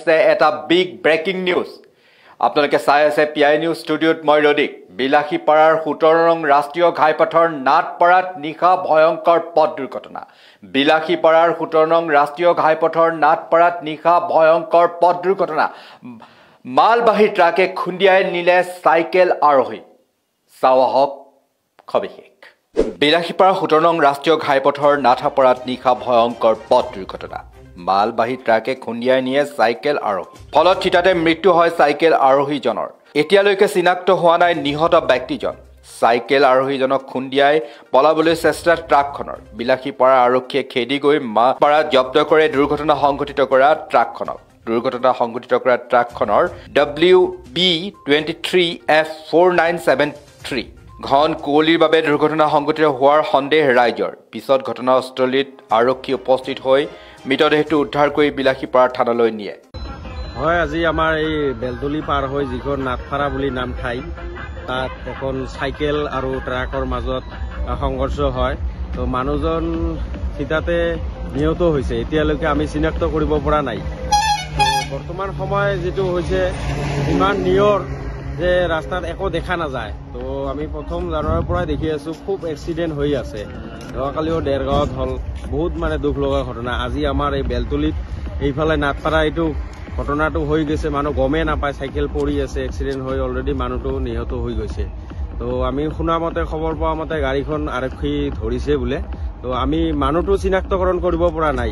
আছে এটা big breaking news. আপোনালোকে চাই আছে PI নিউজ ষ্টুডিঅ'ত মই ৰদিক। বিলাসীপাৰাৰ 17 নং ৰাষ্ট্ৰীয় ঘাইপথৰ নাটপাৰাত নিশা ভয়ংকৰ পথ দুৰ্ঘটনা। বিলাসীপাৰাৰ 17 নং ৰাষ্ট্ৰীয় ঘাইপথৰ নাটপাৰাত নিশা ভয়ংকৰ পথ দুৰ্ঘটনা। মালবাহী ট্ৰাকে খুন্দিয়াই নিলে চাইকেল আৰোহী। চাওঁ আহক সবিশেষ। বিলাসীপাৰা 17 নং ৰাষ্ট্ৰীয় ঘাইপথৰ নাথাপাৰাত নিশা ভয়ংকৰ পথ দুৰ্ঘটনা। মালবাহী ট্ৰাকে খুন্দিয়াই নিয়ে চাইকেল আৰোহী। ফলত থিতাতে মৃত্যু হয় চাইকেল আৰোহীজনৰ। এতিয়ালৈকে চিনাক্ত হোৱা নাই নিহত ব্যক্তিজন। চাইকেল আৰোহীজনক খুন্দিয়াই পলাবলৈ চেষ্টা ট্ৰাকখনৰ। বিলাসীপাৰা আৰক্ষীয়ে খেদি গৈ মাহপাৰাত জব্দ কৰে দুৰ্ঘটনা সংঘটিত কৰা ট্ৰাকখনক। দুৰ্ঘটনা সংঘটিত কৰা ট্ৰাকখনৰ WB23F4973 ঘন কুঁৱলীৰ বাবে দুৰ্ঘটনা সংঘটিত হোৱাৰ সন্দেহ ৰাইজৰ। পিছত ঘটনাস্থলীত আৰক্ষী উপস্থিত হৈ মৃতদেহটো উদ্ধাৰ কৰি বিলাসীপাৰা থানালৈ নিয়ে। হয়, আজি আমাৰ এই বেলতলি পাৰ হৈ যিখন নাটপাৰা বুলি নাম ঠাই, তাত এখন চাইকেল আৰু ট্ৰাকৰ মাজত সংঘৰ্ষ হয়। তো মানুহজন চিতাতে নিহত হৈছে। এতিয়ালৈকে আমি চিনাক্ত কৰিব পৰা নাই। বৰ্তমান সময় যিটো হৈছে ইমান নিয়ৰ যে ৰাস্তাত একো দেখা নাযায়। তো আমি প্ৰথম জানুৱাৰীৰ পৰাই দেখি আছো খুব এক্সিডেণ্ট হৈ আছে। যোৱাকালিও দেৰগাঁৱত হ'ল, বহুত মানে দুখ লগা ঘটনা। আজি আমাৰ এই বেলতলিত এইফালে নাটপাৰা এইটো ঘটনাটো হৈ গৈছে, মানুহ গমেই নাপায়, চাইকেল পৰি আছে, এক্সিডেণ্ট হৈ অলৰেডি মানুহটো নিহত হৈ গৈছে। তো আমি শুনা মতে, খবৰ পোৱা মতে গাড়ীখন আৰক্ষী ধৰিছে বোলে। তো আমি মানুহটো চিনাক্তকৰণ কৰিব পৰা নাই।